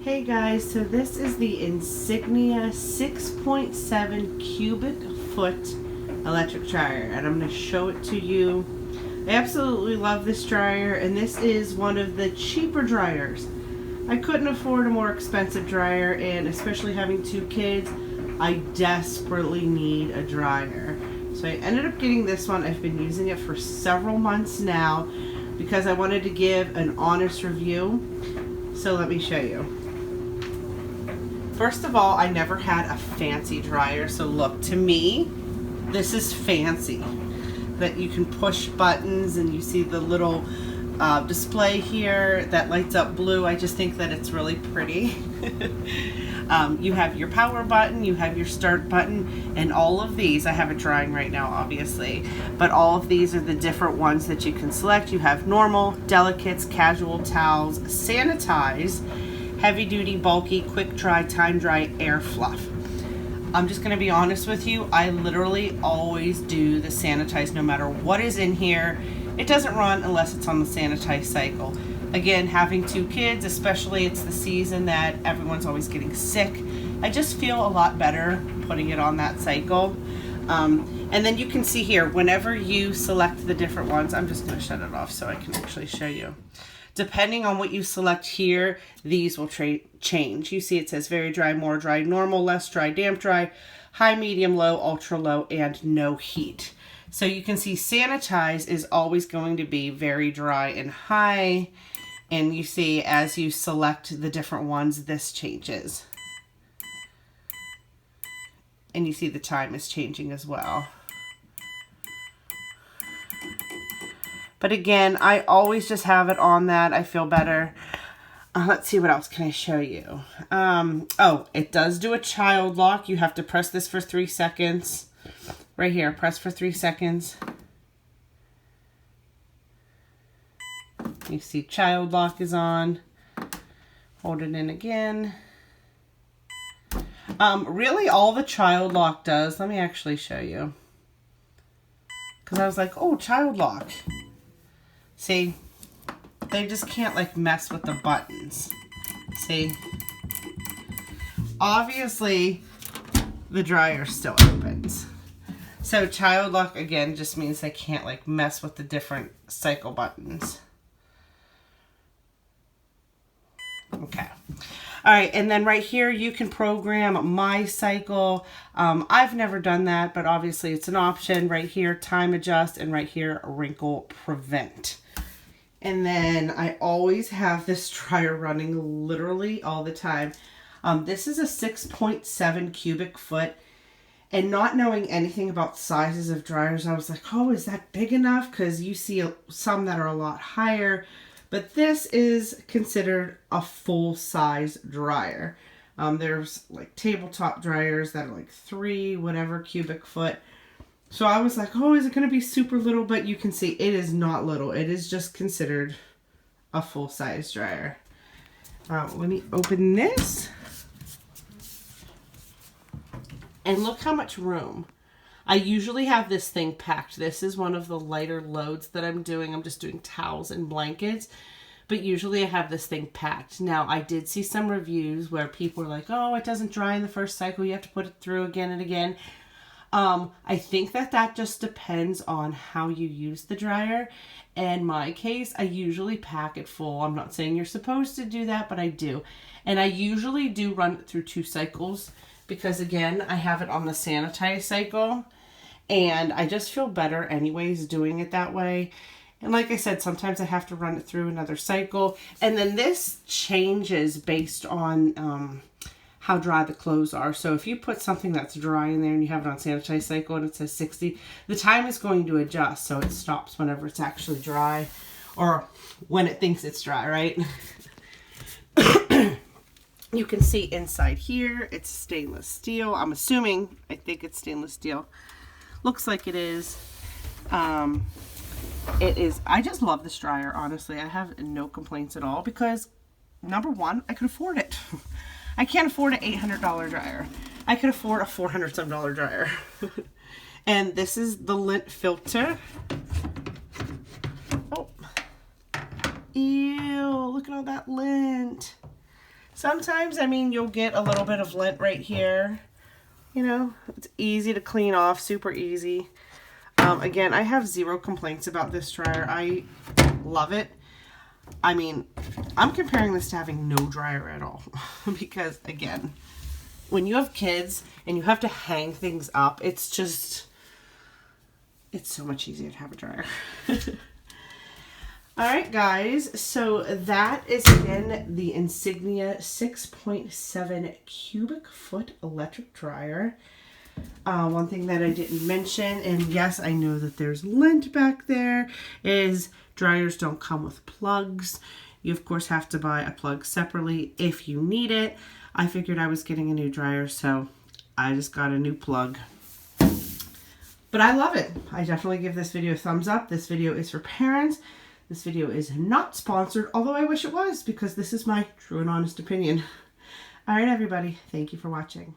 Hey guys, so this is the Insignia 6.7 cubic foot electric dryer, and I'm going to show it to you. I absolutely love this dryer, and this is one of the cheaper dryers. I couldn't afford a more expensive dryer, and especially having 2 kids, I desperately need a dryer. So I ended up getting this one. I've been using it for several months now because I wanted to give an honest review. So let me show you. First of all, I never had a fancy dryer, so look, to me, this is fancy. That you can push buttons and you see the little display here that lights up blue. I just think that it's really pretty. You have your power button, you have your start button, and all of these, I have it drying right now obviously, but all of these are the different ones that you can select. You have normal, delicates, casual, towels, sanitize, heavy duty, bulky, quick dry, time dry, air fluff. I'm just gonna be honest with you, I literally always do the sanitize no matter what is in here. It doesn't run unless it's on the sanitize cycle. Again, having 2 kids, especially it's the season that everyone's always getting sick, I just feel a lot better putting it on that cycle. And then you can see here, whenever you select the different ones, I'm just gonna shut it off so I can actually show you. Depending on what you select here, these will change. You see it says very dry, more dry, normal, less dry, damp dry, high, medium, low, ultra low, and no heat. So you can see sanitize is always going to be very dry and high. And you see as you select the different ones, this changes. And you see the time is changing as well. But again, I always just have it on that. I feel better. Let's see, what else can I show you? Oh, it does do a child lock. You have to press this for 3 seconds. Right here, press for 3 seconds. You see child lock is on. Hold it in again. Really all the child lock does, let me actually show you. Because I was like, oh, child lock. See, they just can't like mess with the buttons. See? Obviously, the dryer still opens. So child lock, again, just means they can't like mess with the different cycle buttons. Okay. All right, and then right here you can program my cycle. I've never done that, but obviously it's an option. Right here, time adjust, and right here, wrinkle prevent. And then I always have this dryer running literally all the time. This is a 6.7 cubic foot. And not knowing anything about sizes of dryers, I was like, oh, is that big enough? Because you see some that are a lot higher. But this is considered a full-size dryer. There's like tabletop dryers that are like 3 whatever cubic foot. So I was like, oh, is it going to be super little? But you can see it is not little. It is just considered a full-size dryer. Let me open this. And look how much room. I usually have this thing packed. This is one of the lighter loads that I'm doing. I'm just doing towels and blankets. But usually I have this thing packed. Now, I did see some reviews where people are like, oh, it doesn't dry in the first cycle. You have to put it through again and again. I think that just depends on how you use the dryer. In my case, I usually pack it full. I'm not saying you're supposed to do that, but I do. And I usually do run it through 2 cycles because, again, I have it on the sanitize cycle. And I just feel better anyways doing it that way. And like I said, sometimes I have to run it through another cycle. And then this changes based on how dry the clothes are. So if you put something that's dry in there and you have it on sanitize cycle and it says 60, the time is going to adjust. So it stops whenever it's actually dry or when it thinks it's dry, right? You can see inside here, it's stainless steel. I'm assuming, I think it's stainless steel. Looks like it is. It is. I just love this dryer, honestly. I have no complaints at all because, number one, I could afford it. I can't afford an $800 dryer. I could afford a $400-some dryer. And this is the lint filter. Oh. Ew, look at all that lint. Sometimes, I mean, you'll get a little bit of lint right here. You know, it's easy to clean off, super easy. Again, I have zero complaints about this dryer. I love it. I mean, I'm comparing this to having no dryer at all because, again, when you have kids and you have to hang things up, it's just, it's so much easier to have a dryer. All right, guys, so that is, again, the Insignia 6.7 cubic foot electric dryer. One thing that I didn't mention, and yes, I know that there's lint back there, is dryers don't come with plugs. You, of course, have to buy a plug separately if you need it. I figured I was getting a new dryer, so I just got a new plug. But I love it. I definitely give this video a thumbs up. This video is for parents. This video is not sponsored, although I wish it was, because this is my true and honest opinion. All right, everybody. Thank you for watching.